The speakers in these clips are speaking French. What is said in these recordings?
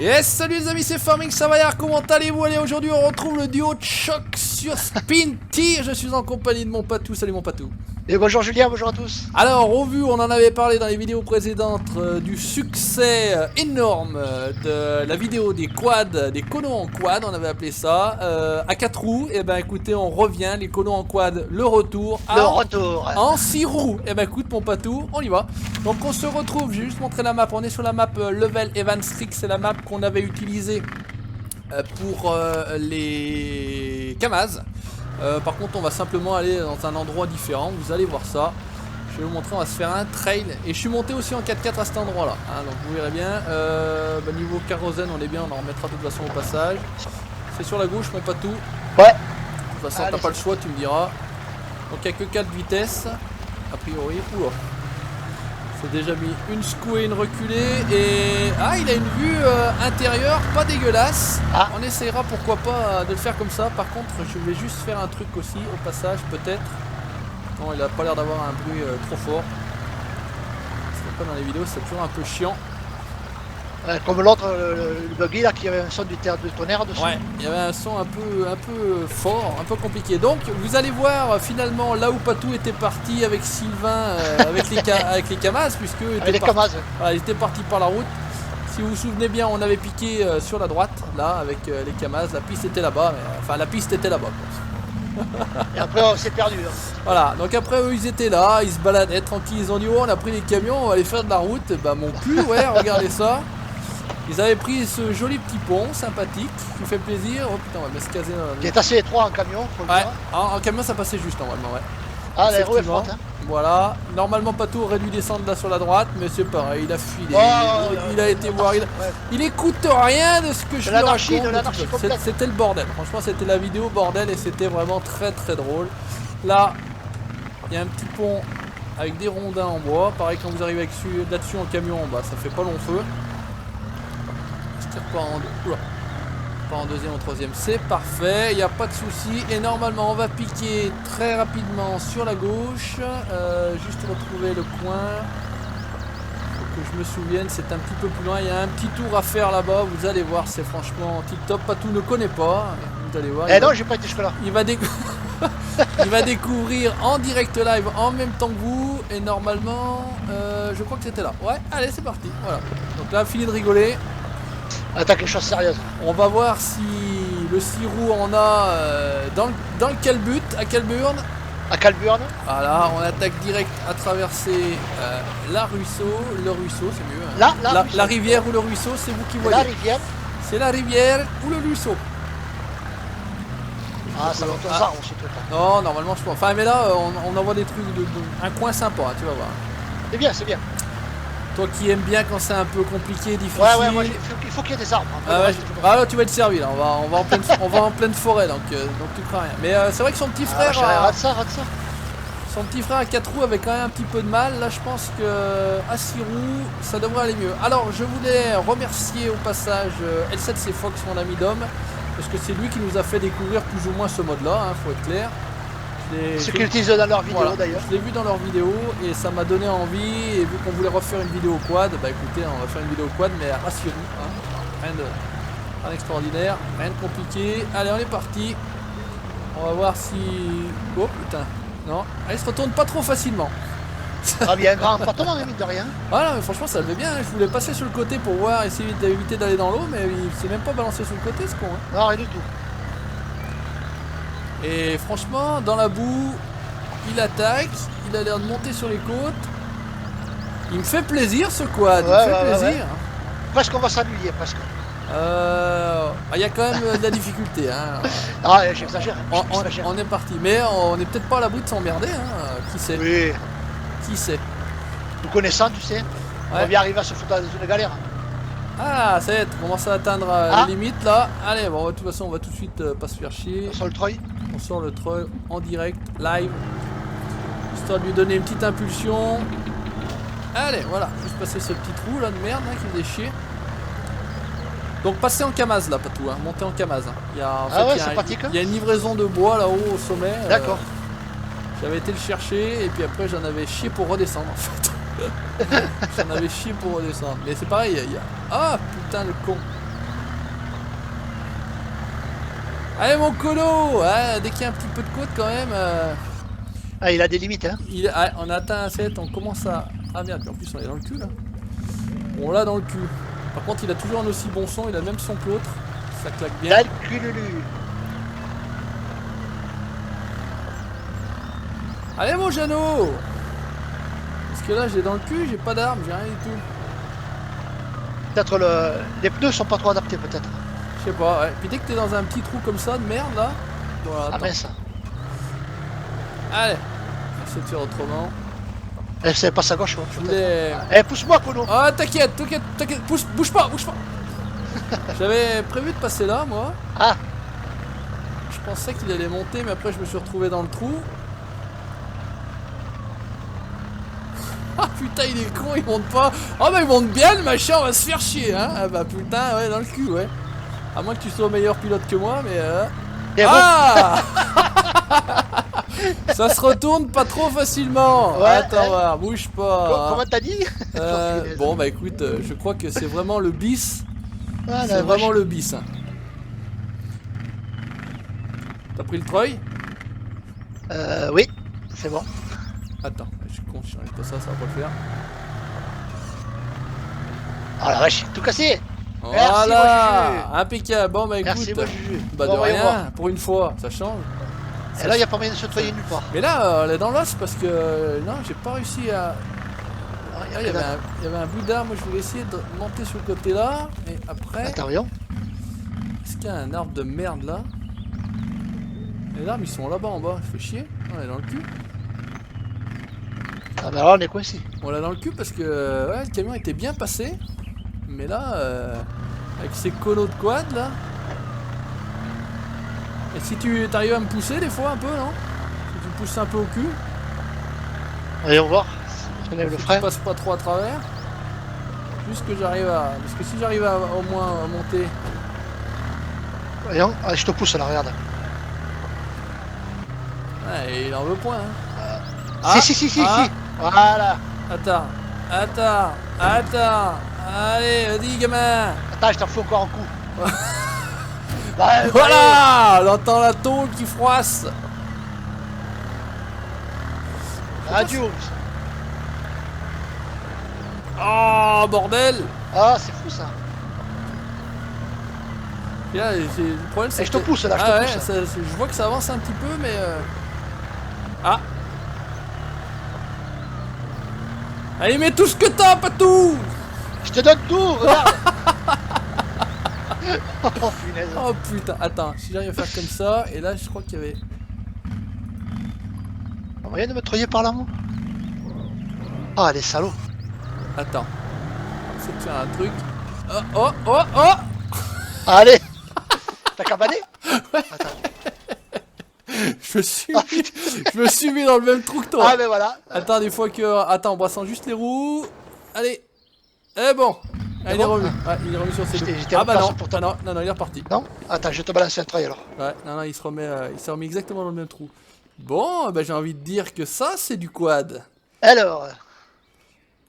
Yes, salut les amis, c'est Farming Savoyard, comment allez-vous? Allez, aujourd'hui on retrouve le duo de choc sur Spinty. Je suis en compagnie de mon patou, salut mon patou. Et bonjour Julien, bonjour à tous. Alors, au vu, on en avait parlé dans les vidéos précédentes du succès énorme de la vidéo des quads, des conos en quad, on avait appelé ça, à 4 roues. Et ben écoutez, on revient, les conos en quad, le retour. En 6 roues. Et ben écoute mon patou, on y va. Donc on se retrouve, j'ai juste montré la map, on est sur la map Level Evans Street, c'est la map qu'on avait utilisée pour les Kamaz. Par contre on va simplement aller dans un endroit différent, vous allez voir ça. Je vais vous montrer, on va se faire un trail. Et je suis monté aussi en 4x4 à cet endroit là, hein, donc vous verrez bien. Niveau kérosène on est bien, on en remettra de toute façon au passage. C'est sur la gauche mon patou. Ouais. De toute façon t'as pas le choix, tu me diras. Donc il n'y a que 4 vitesses, a priori. Oula. C'est déjà mis une secouée, une reculée. Et ah, il a une vue intérieure pas dégueulasse. On essayera pourquoi pas de le faire comme ça. Par contre je vais juste faire un truc aussi au passage peut-être. Non, il a pas l'air d'avoir un bruit trop fort. C'est pas dans les vidéos, c'est toujours un peu chiant. Comme l'autre, le buggy là, qui avait un son du terre de tonnerre dessus. Ouais, il y avait un son un peu fort, un peu compliqué. Donc vous allez voir finalement là où Patou était parti avec Sylvain, avec les Kamaz, puisque il était parti par la route. Si vous vous souvenez bien, on avait piqué sur la droite, là, avec les Kamaz. La piste était là-bas, enfin la piste était là-bas. Et après on s'est perdu. Hein. Voilà, donc après eux ils étaient là, ils se baladaient tranquilles, ils ont dit oh on a pris les camions, on va aller faire de la route. Bah mon cul, ouais, regardez ça. Ils avaient pris ce joli petit pont sympathique qui fait plaisir. Oh putain, on va bien se caser dans... Qui est assez étroit en camion, faut le dire. En camion ça passait juste normalement, ouais. Ah, la roue est forte, hein. Voilà, normalement Patou aurait dû descendre là sur la droite, mais c'est pareil, il a filé, il a été voir, il écoute rien de ce que je lui raconte. C'était le bordel, franchement c'était la vidéo bordel et c'était vraiment très très drôle. Là, il y a un petit pont avec des rondins en bois, pareil quand vous arrivez là-dessus en camion, bah ça fait pas long feu. Pas en deuxième ou troisième, c'est parfait, il n'y a pas de souci. Et normalement on va piquer très rapidement sur la gauche, juste retrouver le coin. Faut que je me souvienne, c'est un petit peu plus loin, il y a un petit tour à faire là-bas, vous allez voir, c'est franchement tip top. Patou ne connaît pas, vous allez voir. Non, j'ai pas été jusque là. Il va découvrir en direct live en même temps que vous. Et normalement, je crois que c'était là. Ouais, allez c'est parti, voilà. Donc là, fini de rigoler. Attaque les choses sérieuses. On va voir si le 6 roues en a dans le Calbut, à Calburn. À Calburn. Voilà, on attaque direct à traverser le ruisseau c'est mieux. Hein. La rivière ou le ruisseau, c'est vous qui voyez. La rivière. C'est la rivière ou le ruisseau. Ah, ça va comme ça, on se traite pas. Non, normalement je pense. Enfin, mais là, on envoie des trucs un coin sympa, hein, tu vas voir. C'est bien, c'est bien. Toi qui aimes bien quand c'est un peu compliqué, difficile. Ouais, moi, il faut qu'il y ait des arbres. Là tu vas être servi là, on va en pleine forêt donc tu crains rien. Mais c'est vrai que son petit frère. Rate ça. Son petit frère à 4 roues avait quand même un petit peu de mal. Là je pense que à 6 roues ça devrait aller mieux. Alors je voulais remercier au passage L7C Fox, mon ami d'homme, parce que c'est lui qui nous a fait découvrir plus ou moins ce mode là, hein, faut être clair. Ce qu'ils utilisent dans leur vidéo d'ailleurs. Je l'ai vu dans leur vidéo et ça m'a donné envie. Et vu qu'on voulait refaire une vidéo quad, bah écoutez, on va faire une vidéo quad, mais rassurez-vous, hein, rien d'extraordinaire, rien de compliqué. Allez, on est parti. On va voir si. Oh putain, non, elle se retourne pas trop facilement. Ah, bien, un grand appartement, de rien. Voilà, mais franchement, ça le fait bien. Je voulais passer sur le côté pour voir, essayer d'éviter d'aller dans l'eau, mais il s'est même pas balancé sur le côté, ce con. Hein. Non, rien du tout. Et franchement, dans la boue, il attaque, il a l'air de monter sur les côtes. Il me fait plaisir ce quad, il me fait plaisir. Presque on va s'ennuyer, presque. Il y a quand même de la difficulté. Hein. Ah, j'exagère. On est parti, mais on n'est peut-être pas à l'abri de s'emmerder. Hein. Qui sait? Oui. Qui sait? Nous connaissant, tu sais, on va bien arriver à se foutre dans une galère. Ah, ça y est, on commence à atteindre les limites là. Allez, bon, de toute façon, on va tout de suite pas se faire chier. On sort le treuil. On sort le treuil en direct, live, histoire de lui donner une petite impulsion. Allez, voilà, juste passer ce petit trou là de merde hein, qui faisait chier. Donc passer en Kamaz là, Patou, hein, monter en Kamaz. Hein. Il y a une livraison de bois là-haut au sommet. D'accord. J'avais été le chercher et puis après j'en avais chié pour redescendre en fait. J'en avais chié pour redescendre. Mais c'est pareil, il y a... Ah putain le con. Allez mon colo, ouais, dès qu'il y a un petit peu de côte quand même. Ah, il a des limites, hein. On a atteint un 7, on commence à... Ah merde, puis en plus on est dans le cul là. On l'a dans le cul. Par contre il a toujours un aussi bon son, il a le même son que l'autre. Ça claque bien. Dans le cululu. Allez mon Jeannot. Parce que là j'ai dans le cul, j'ai pas d'arme, j'ai rien du tout. Peut-être les pneus sont pas trop adaptés, peut-être. Je sais pas, ouais. Puis dès que t'es dans un petit trou comme ça de merde là. Voilà, Ah attends. mince. Allez, j'essaie de faire autrement. Eh, c'est pas sa gauche, ouais, Je peut-être. voulais... Eh, pousse-moi, Kono. Ah t'inquiète, bouge pas. J'avais prévu de passer là moi. Ah, Je pensais qu'il allait monter mais après je me suis retrouvé dans le trou. Ah putain il est con, il monte pas. Oh bah il monte bien le machin, on va se faire chier hein. Ah bah putain ouais dans le cul ouais. À moins que tu sois meilleur pilote que moi mais et Ah ça se retourne pas trop facilement. Ouais, Attends ouais. voir, bouge pas. Comment t'as dit? Bon bah écoute, je crois que c'est vraiment le bis. Ah, C'est vraiment le bis. Hein. T'as pris le Troy? Oui, c'est bon. Attends, je suis con, je change pas ça, ça va pas le faire. Oh la vache, tout cassé. Voilà, impeccable. Bon bah écoute, Merci, moi, Juju. bah Bon, de voyons rien, voir. pour une fois, ça change. Et là, il n'y a pas moyen de se noyer nulle part. Mais là, elle est dans l'os parce que non, j'ai pas réussi à. Ah, Là, il y avait un bout d'arbre, moi je voulais essayer de monter sur le côté là, et après, Attends, voyons. est-ce qu'il y a un arbre de merde là? Les arbres ils sont là-bas en bas, ça fait chier, on est dans le cul. Ah bah là, on est coincé. On l'a dans le cul parce que ouais, le camion était bien passé, mais là, avec ces colos de quad là. Et si tu arrives à me pousser des fois un peu, non? Si tu me pousses un peu au cul, Voyons voir. Je lève le si frein. tu passes pas trop à travers. Juste que j'arrive à... Parce que si j'arrive à au moins à monter... Voyons. Ah, je te pousse là, regarde. Ouais, il en veut point. Hein. Si. Ah. Voilà. Attends. Allez, vas-y gamin. Attends, je t'en fous encore un coup. Ouais, Voilà, on entend la tôle qui froisse. Adieu. Oh, bordel. Ah, c'est fou ça. Et là, le problème c'est Et je te pousse là, je ah te ouais, pousse. je vois que ça avance un petit peu, mais... Ah. Allez, mets tout ce que t'as, pas tout. Je te donne tout, regarde. Oh punaise. Oh putain, attends, si j'arrive à faire comme ça, et là je crois qu'il y avait... On moyen de me treuiller par là, moi. Ah, les salauds. Attends, c'est de faire un truc... Oh. Allez. T'as cabané? Attends. Je me suis mis dans le même trou que toi. Ah, ben voilà. Attends, des fois que... Attends, en brassant juste les roues... Allez. Eh bon. Ah, il est bon revenu. Ouais, il est revenu sur ses deux. J'étais Ah en bah place non. pour toi. Non, il est reparti. Non? Attends, je vais te balancer un treuil alors. Ouais, non, il s'est remis exactement dans le même trou. Bon, bah j'ai envie de dire que ça, c'est du quad. Alors,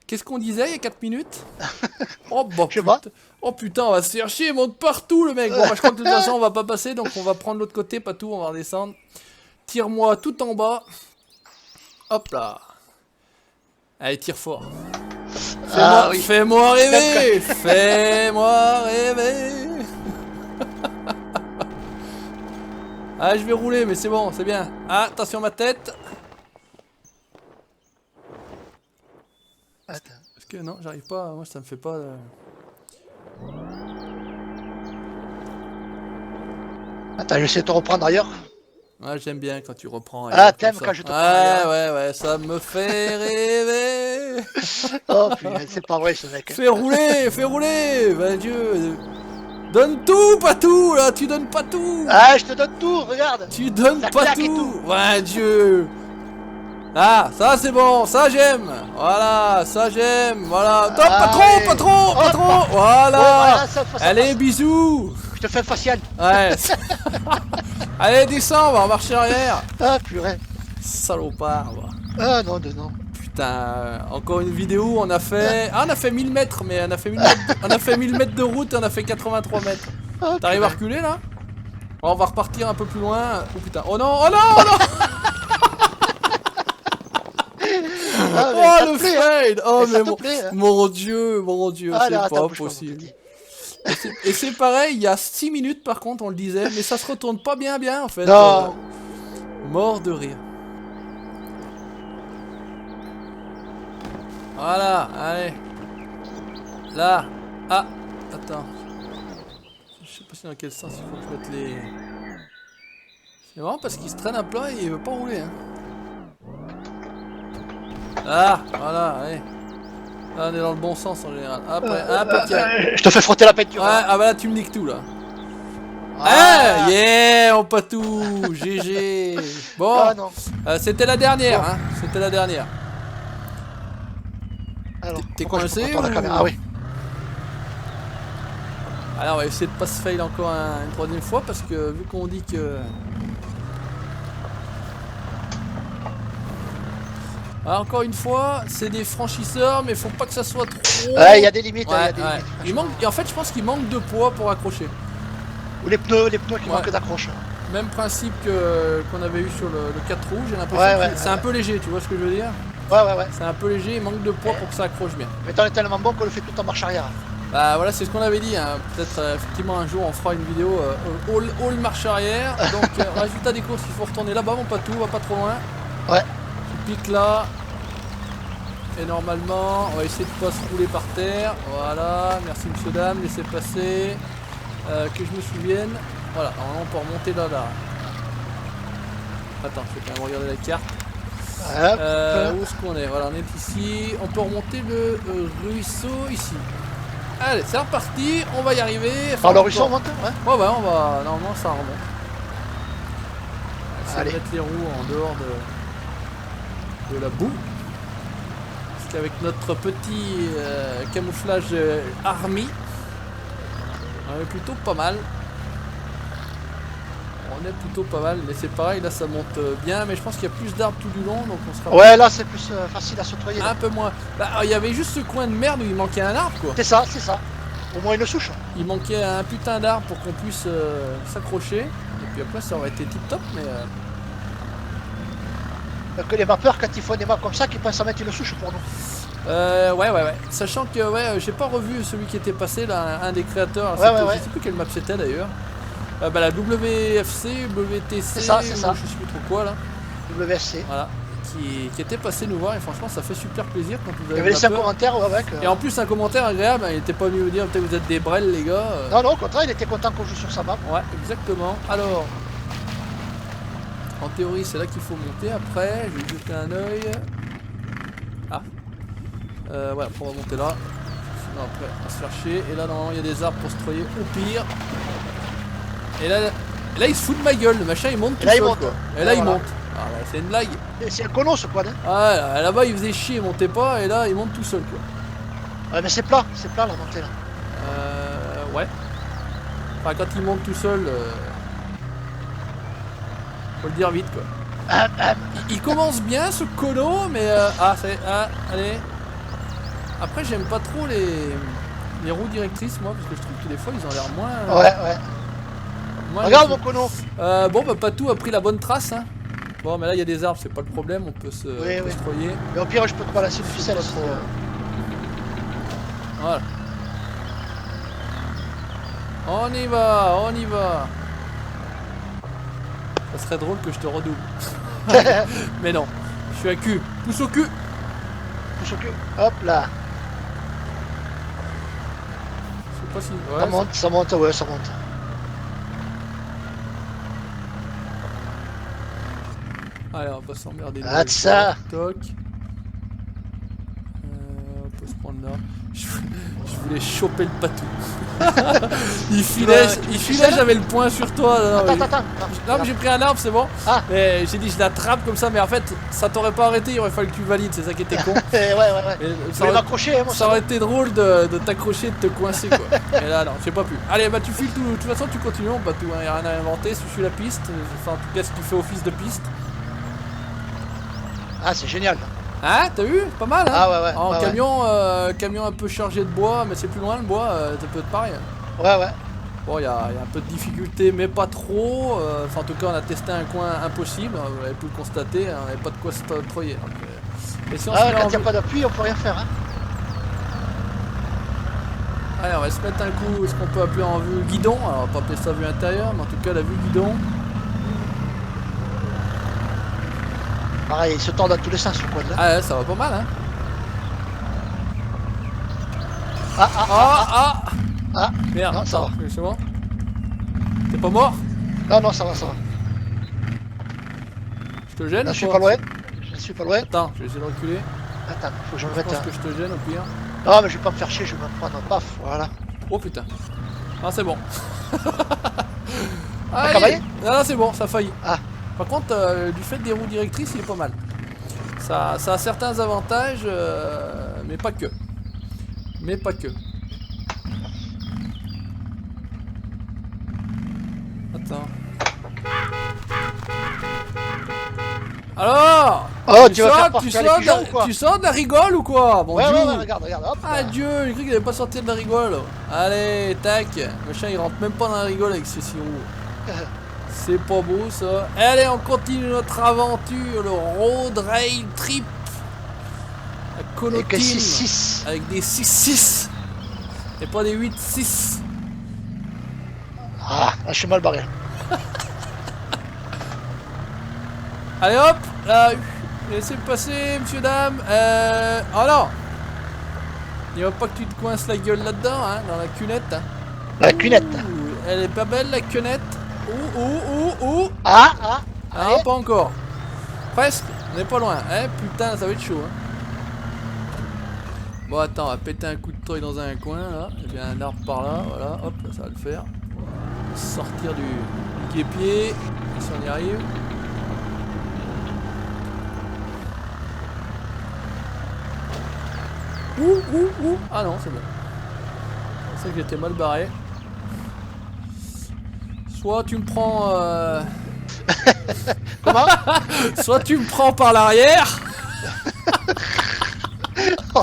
Qu'est-ce qu'on disait il y a 4 minutes? Oh bah Je sais pas. putain. Oh putain, on va se faire chier, il monte partout le mec. Bon, bah, je crois que de toute façon, on va pas passer, donc on va prendre l'autre côté, pas tout, on va redescendre. Tire-moi tout en bas. Hop là. Allez, tire fort. Ah oui. Fais-moi rêver. Fais-moi rêver. Ah, je vais rouler, mais c'est bon, c'est bien. Ah, attention ma tête. attends. Parce que non, j'arrive pas, moi ça me fait pas... Attends, je vais essayer de te reprendre ailleurs. Ouais, j'aime bien quand tu reprends. Ah, comme t'aimes ça. quand je te prends ailleurs. Ouais, ça me fait rêver. Oh putain, c'est pas vrai ce mec. Fais rouler, ben Dieu. Donne tout, pas tout, là, tu donnes pas tout. Ah, je te donne tout, regarde. Tu donnes Ça pas claque et tout. Ouais, Dieu. Ah, ça c'est bon, ça j'aime. Voilà, ça j'aime. Voilà. Top, pas trop, Allez. pas trop, pas Hop. trop. Oh, Voilà. voilà, ça Allez, passe. bisous. Je te fais un facial. Ouais. Allez, descends, on va marcher arrière. Ah, purée. Salopard. Va. Ah, non, non. Putain, encore une vidéo où on a fait... Ah, on a fait 1000 mètres, mais on a fait 1000 mètres, on a fait 1000 mètres de route et on a fait 83 mètres. Ah, T'arrives à purée. reculer, là? On va repartir un peu plus loin. Oh putain, oh non, oh non, oh non. Ah, mais Oh ça le te plaît, hein. fail. Oh Mais ça mais te plaît, hein. mon dieu, Ah, c'est là, pas attends, bouge pas, mon possible. petit. Et c'est pareil, il y a 6 minutes par contre, on le disait, mais ça se retourne pas bien en fait. Non. Mort de rire. Voilà, allez. Là. Ah, attends. Je sais pas si dans quel sens il faut que je mette les... C'est marrant parce qu'il se traîne à plat et il veut pas rouler. Hein. Ah, voilà, allez. Là, on est dans le bon sens en général. Après, ok. Je te fais frotter la peinture. Ouais, ah bah là tu me niques tout là. Ah, yeah, on pas tout, GG. Bon, Ah non. c'était la dernière, Bon. hein. C'était la dernière. Alors, T'es pourquoi je peux coincé pas prendre la ou- caméra? Ah oui. Alors on va essayer de pas se fail encore une troisième fois parce que vu qu'on dit que... Alors, encore une fois, c'est des franchisseurs mais faut pas que ça soit trop... Ouais, il y a des limites. Ouais, Il y a des ouais. limites. Il manque... Et en fait je pense qu'il manque de poids pour accrocher. Ou les pneus qui Ouais. manquent d'accroche. Même principe qu'on avait eu sur le 4 roues, j'ai l'impression Ouais, que ouais, c'est un peu léger, tu vois ce que je veux dire? Ouais, ouais, ouais. C'est un peu léger, il manque de poids pour que ça accroche bien. Mais t'en es tellement bon qu'on le fait tout en marche arrière. Bah voilà, c'est ce qu'on avait dit, hein. Peut-être effectivement un jour on fera une vidéo all marche arrière. Donc résultat des courses, il faut retourner là-bas, mon patou, va pas trop loin. Ouais. Tu piques là. Et normalement, on va essayer de pas se rouler par terre. Voilà, merci monsieur dame, laissez passer. Que je me souvienne. Voilà, normalement on peut remonter là. Attends, je vais quand même regarder la carte. Où est-ce qu'on est? Voilà, on est ici. On peut remonter le ruisseau ici. Allez, c'est reparti, on va y arriver. Enfin, Par le ruisseau, on bon. monte? Ouais. Ouais, on va. Normalement, ça remonte. On va essayer Allez. de mettre les roues en dehors de la boue. Parce qu'avec notre petit camouflage Army, on est plutôt pas mal. On est plutôt pas mal, mais c'est pareil, là ça monte bien, mais je pense qu'il y a plus d'arbres tout du long, donc on sera Ouais, là c'est plus facile à se toyer. un peu moins. Bah, il y avait juste ce coin de merde où il manquait un arbre quoi. C'est ça, c'est ça. Au moins une souche. Il manquait un putain d'arbre pour qu'on puisse s'accrocher. Et puis après ça aurait été tip top, mais Que les mappeurs, quand ils font des maps comme ça, qu'ils pensent à mettre une souche pour nous. ouais. Sachant que j'ai pas revu celui qui était passé là, un des créateurs. Ouais. Je sais plus quelle map c'était d'ailleurs. Bah la WFC, WTC, C'est ça. ou je sais plus trop quoi là. WSC. Voilà. Qui était passé nous voir et franchement ça fait super plaisir quand vous Il avez avait laissé un mappeur. commentaire, ouais. Et en plus un commentaire agréable, hein, il était pas venu me dire peut-être vous êtes des brels les gars. Non, au contraire, il était content qu'on joue sur sa map. Ouais, exactement. Alors, en théorie, c'est là qu'il faut monter. Après, je vais jeter un œil. Ah. Voilà, on va monter là. Sinon, après, on va se faire chier. Et là, normalement, il y a des arbres pour se troyer au pire. Et là, il se fout de ma gueule. Le machin, il monte tout là, il seul, monte. quoi. Et Et là, il voilà. monte. Ah, bah, c'est une blague. Et c'est un conon ce quad. Hein. Ah, là-bas, il faisait chier, il montait pas. Et là, il monte tout seul, quoi. Ouais, mais c'est plat la montée là. Ouais. Enfin, quand il monte tout seul, faut le dire vite quoi. Il commence bien ce colo, mais allez. Après, j'aime pas trop les roues directrices, moi, parce que je trouve que des fois ils ont l'air moins. Ouais. moins Regarde mon léchés. conon. Bon, bah, Patou a pris la bonne trace. Hein. Bon, mais là il y a des arbres, c'est pas le problème, on peut se Oui. troyer. Et au pire, je peux te balancer une ficelle. Pas si, trop. Voilà. On y va. Ça serait drôle que je te redouble. Mais non, je suis à cul. Pousse au cul. Pousse au cul. Hop là. Je sais pas si... Ça Ouais, monte, ça monte, ouais, ça monte. Allez, on va pas s'emmerder. Ah, de ça. Toc. On peut se prendre là. Je voulais choper le Patou. il filait, j'avais le point sur toi. Attends. Non, mais j'ai pris un arbre, c'est bon. Ah. Mais j'ai dit je l'attrape comme ça, mais en fait ça t'aurait pas arrêté, il aurait fallu que tu valides, c'est ça qui était con. Ouais. Et Je ça voulais aurait, m'accrocher, hein, moi. ça aurait été drôle de t'accrocher, de te coincer quoi. Et là non, j'ai pas pu. Allez, bah tu files tout. De toute façon tu continues, bah tout, hein, y a rien à inventer, si tu suis la piste. Enfin en tout cas si tu fais office de piste. Ah, c'est génial. Hein, t'as vu? Pas mal hein. Ah ouais. En ouais. camion un peu chargé de bois, mais c'est plus loin le bois, ça peut être pareil. Ouais. Bon, il y a un peu de difficulté, mais pas trop. Enfin, en tout cas, on a testé un coin impossible. Vous avez pu le constater, hein, on n'avait pas de quoi se octroyer. Et si on se Ah, met quand en il n'y a vue- pas d'appui, on peut rien faire. Hein. Allez, on va se mettre un coup. Est-ce qu'on peut appeler en vue guidon? Alors, on va pas appeler ça vue intérieure, mais en tout cas, la vue guidon. Pareil, il se tord dans tous les sens le quad là. Ah, ouais, ça va pas mal, hein. Ah, ah, ah, Ah, ah, ah. Merde, Non, ça attends, c'est bon. T'es pas mort? Non, non, ça va, ça va. Je te gêne Là, ou je suis pas? pas loin. Je suis pas loin. Attends, je vais essayer de reculer. Attends, faut que je me Je mette pense un... que je te gêne au pire. Non, mais je vais pas me faire chier, je vais me prendre un paf, voilà. Oh putain. Ah, c'est bon. T'as cavalier? Ah, c'est bon, ça a failli. Ah. Par contre, du fait des roues directrices, il est pas mal. Ça a certains avantages, mais pas que. Mais pas que. Attends. Alors, Oh, tu vas faire partir les pigeons ou quoi? tu sors de la rigole ou quoi? Bon Ouais, Dieu. ouais, ouais, regarde, regarde, hop. Ah Dieu, j'ai cru qu'il allait pas sortir de la rigole. Allez, tac. Le chien il rentre même pas dans la rigole avec ses 6 roues. C'est pas beau ça. Allez, on continue notre aventure, le road rail trip. La Avec Conotine. 6-6. Avec des 6-6. Et pas des 8-6. Ah, je suis mal barré. Allez hop, laissez passer, monsieur, dame. Alors, il va pas que tu te coinces la gueule là-dedans, hein, dans la cunette. Hein. La cunette. Ouh, elle est pas belle la cunette. Ouh. Ah, ah. Ah, Allez. pas encore. Presque, on est pas loin. Hein, putain, ça va être chaud. Hein. Bon, attends, on va péter un coup de treuil dans un coin, là. Il y a un arbre par là, voilà, hop, là, ça va le faire. Sortir du guépier, si on y arrive. Ouh. Ah non, c'est bon. C'est ça que j'étais mal barré. Soit tu me prends... Comment? Soit tu me prends par l'arrière, Oh,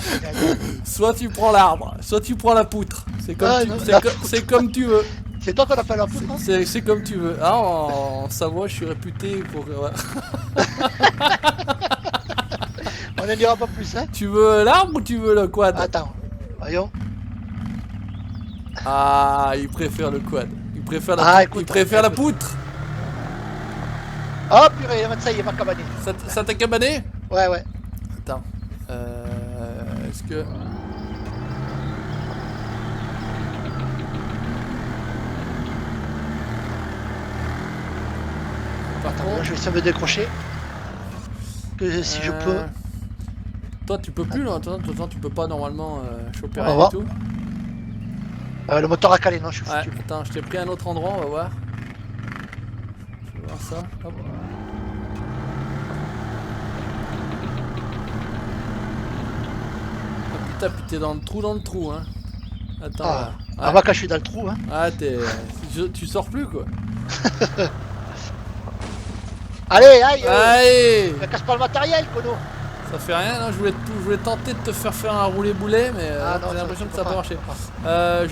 soit tu prends l'arbre, soit tu prends la poutre. C'est comme, Ah, tu, non, c'est la co- c'est comme tu veux. c'est toi qu'on appelle un poutre, hein? C'est comme tu veux. Ah, en Savoie, je suis réputé pour... ouais. On n'en dira pas plus, hein? Tu veux l'arbre ou tu veux le quad? Attends, voyons. Ah, il préfère le quad. Il préfère Ah, il écoute, préfère la écoute. poutre. Oh purée, ça y est, il va cabaner. Ça t'a cabané? Ouais, ouais. Attends. Est-ce que... Par Attends, contre, là, je vais essayer de me décrocher. Que si je peux. Toi, tu peux plus là. Toi, tu peux pas normalement choper On va rien voir. du tout. Le moteur a calé, non, je suis Ouais, foutu. attends, je t'ai pris un autre endroit, on va voir. Je vais voir ça. Hop. Ah putain, puis t'es dans le trou, hein. Attends, Ah, là. ah, moi quand je suis dans le trou, hein. Ah, tu sors plus quoi. Allez, aïe! Allez, Ne casse pas le matériel, Kono! ça fait rien, non, je voulais tenter de te faire un roulé-boulet, mais Ah non, j'ai l'impression ça, que ça n'a pas marché.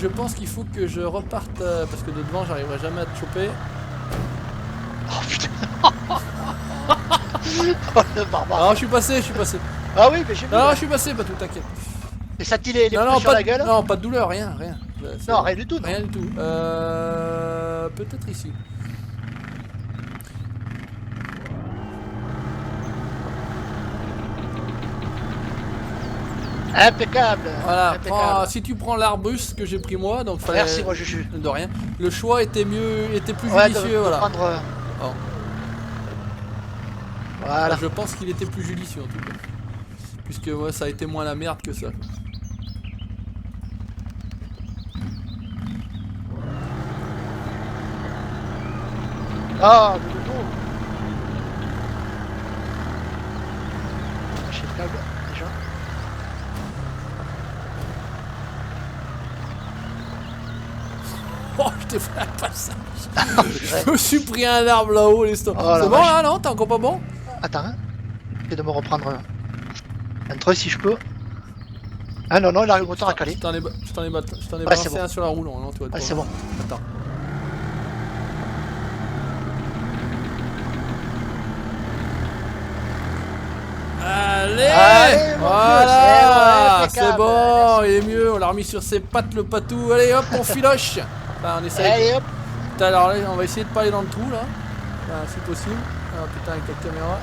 Je pense qu'il faut que je reparte, parce que de devant, j'arriverai jamais à te choper. Oh putain! Oh le barbare! Alors, je suis passé. Ah oui, mais j'ai vu. Non, je suis passé, pas tout, t'inquiète. Et ça tire les Non, pneus sur pas la gueule? non, pas de douleur, rien. C'est- Non, rien du tout, non. Rien du tout. Peut-être ici. Impeccable! Voilà, Impeccable. si tu prends l'arbuste que j'ai pris moi, donc fallait... Merci, moi je suis. De rien. Le choix était plus Ouais, judicieux, de voilà. prendre. Oh. Voilà. Je pense qu'il était plus judicieux en tout cas. Puisque ouais, ça a été moins la merde que ça. Ah, le dos! Lâcher le câble, déjà. Oh, je t'ai fait un passage. Je me suis pris un arbre là-haut, les stop. Oh, la C'est bon vache. là, non? T'es encore pas bon? Attends, hein. J'essaie de me reprendre un truc si je peux. Ah non, non, il a le moteur à caler. Je t'en ai Ouais, balancé c'est bon. un sur la roue, non, tu vas te Ah, c'est voir. bon. Attends. remis sur ses pattes le patou. Allez hop, on filoche. Enfin, on essaye. Allez hop. Putain, alors là, on va essayer de pas aller dans le trou là. Si possible. Ah putain, avec la caméra.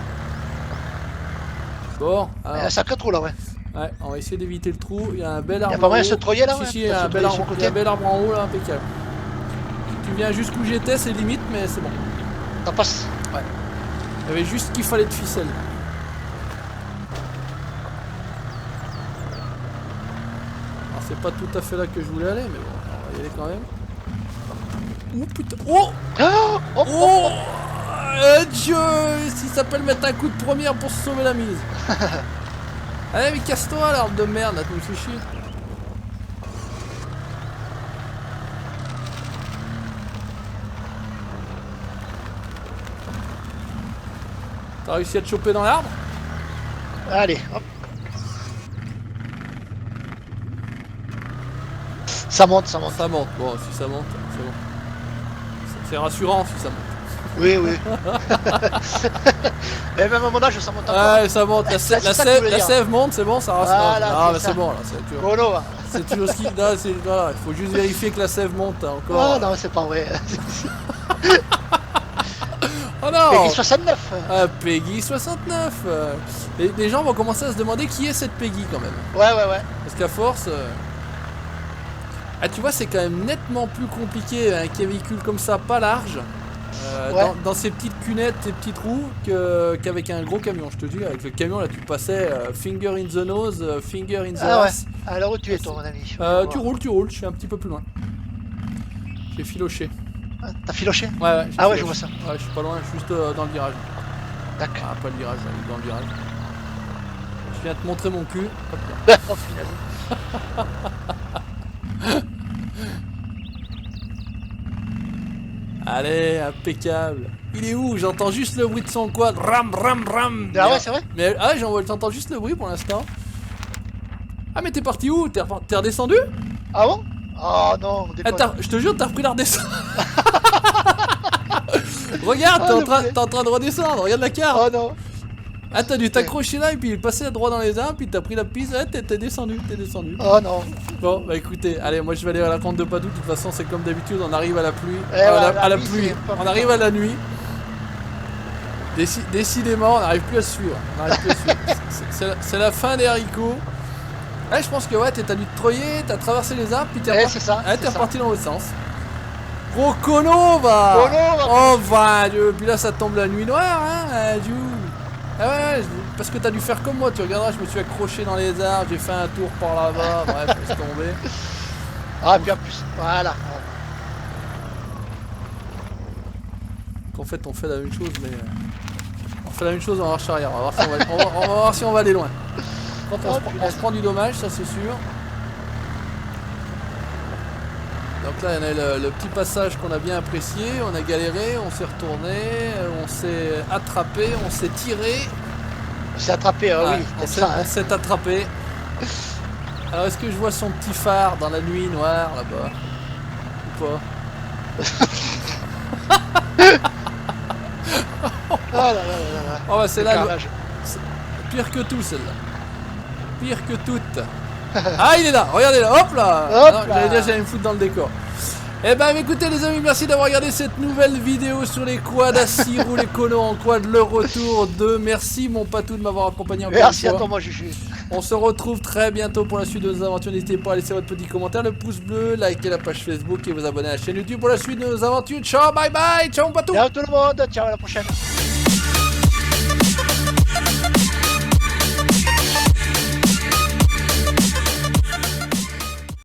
Bon, Il y a un alors, sacré trou là, ouais. ouais, on va essayer d'éviter le trou. Il y a un bel arbre. Il y a pas moyen en de se haut. troyer là, Si, ouais. si, il y a un bel arbre, il y a un bel arbre en haut là, impeccable. Tu viens jusqu'où j'étais, c'est limite, mais c'est bon. Ça passe. Ouais. Il y avait juste ce qu'il fallait de ficelle. Alors, c'est pas tout à fait là que je voulais aller, mais bon, on va y aller quand même. Oh putain! Oh! Oh, oh, Oh! Dieu! S'il s'appelle mettre un coup de première pour se sauver la mise. Allez, mais casse-toi, l'arbre de merde, là, tu me fais chier. T'as réussi à te choper dans l'arbre? Allez, hop. Ça monte, ça monte. Ça monte, bon, si ça monte, c'est bon. C'est rassurant si ça monte. Oui, oui. Et même à mon âge, ça monte encore. Ouais, ça monte, la C'est ça que je voulais dire. sève monte, c'est bon, ça rassure. Voilà, Ah, c'est bah ça. c'est bon là, tu vois. Bono, hein. C'est toujours ce qui. Non, voilà, il faut juste vérifier que la sève monte hein, encore. Oh non, c'est pas vrai. Oh non! Peggy 69. Ah, Peggy 69 les gens vont commencer à se demander qui est cette Peggy quand même. Ouais, ouais, ouais. Parce qu'à force. Ah, tu vois, c'est quand même nettement plus compliqué un véhicule comme ça, pas large. Ouais. Dans ces petites cunettes, ces petits trous, qu'avec un gros camion. Je te dis, avec le camion là, tu passais finger in the nose, finger in the Ah ouais. ass. Alors où tu es, toi, mon ami? Tu roules, je suis un petit peu plus loin. J'ai filoché. T'as filoché? Ouais, Ah ouais, filoché. je vois ça. Ouais, je suis pas loin, juste dans le virage. D'accord. Ah, pas le virage, dans le virage. Je viens te montrer mon cul. Hop là. Oh, punaise. Allez, impeccable. Il est où? J'entends juste le bruit de son quad. Ram, ram, ram. Ah ouais, c'est vrai? Mais ah, j'entends juste le bruit pour l'instant. Ah, mais t'es parti où? T'es redescendu? Ah bon? Oh non, on Ah, déconne. je te jure, t'as repris la redescente. Regarde, Ah, t'es le poulet. en train de redescendre. Regarde la carte. Oh non. Ah, t'as dû t'accrocher là et puis passer droit dans les arbres, puis t'as pris la piste. Ah, t'es descendu, Oh non. Bon, bah écoutez, allez, moi je vais aller à la compte de Padoue. De toute façon, c'est comme d'habitude, on arrive à la pluie. Voilà, à la oui, pluie. c'est pas On plus arrive à la nuit. Décidément, on n'arrive plus à se suivre. C'est la fin des haricots. Ouais, je pense que ouais, t'as dû te troyer, t'as traversé les arbres, puis t'es reparti. c'est ça. Ouais, c'est t'es ça. reparti dans l'autre sens. Gros cono, va! Cono, Oh, va, Dieu. Puis là, ça tombe la nuit noire, hein, Dieu. Ah ouais, parce que t'as dû faire comme moi, tu regarderas, je me suis accroché dans les arbres, j'ai fait un tour par là-bas, bref, laisse tomber. Ah, et puis en plus, voilà. En fait, on fait la même chose, mais. On fait la même chose en marche arrière, on va voir si on va voir si on va aller loin. Quand on se prend du dommage, ça c'est sûr. Donc là, il y en a le petit passage qu'on a bien apprécié, on a galéré, on s'est retourné, on s'est attrapé, on s'est tiré. On s'est attrapé, Ouais, oui. on c'est ça, hein. s'est attrapé. Alors est-ce que je vois son petit phare dans la nuit noire là-bas? Ou pas? Oh là là là là. Oh bah c'est Le là, carrelage. pire que tout celle-là. Pire que toute. Ah il est là, regardez là, hop là. Hop Non, là. j'allais dire j'allais me foutre dans le décor. Eh ben écoutez les amis, merci d'avoir regardé cette nouvelle vidéo sur les quads à 6 roues, les colos en quad, le retour de... Merci mon Patou de m'avoir accompagné encore Merci une à fois. toi, moi, Juju. On se retrouve très bientôt pour la suite de nos aventures. N'hésitez pas à laisser votre petit commentaire, le pouce bleu, liker la page Facebook et vous abonner à la chaîne YouTube pour la suite de nos aventures. Ciao, bye bye, ciao mon Patou. Ciao tout le monde, ciao, à la prochaine.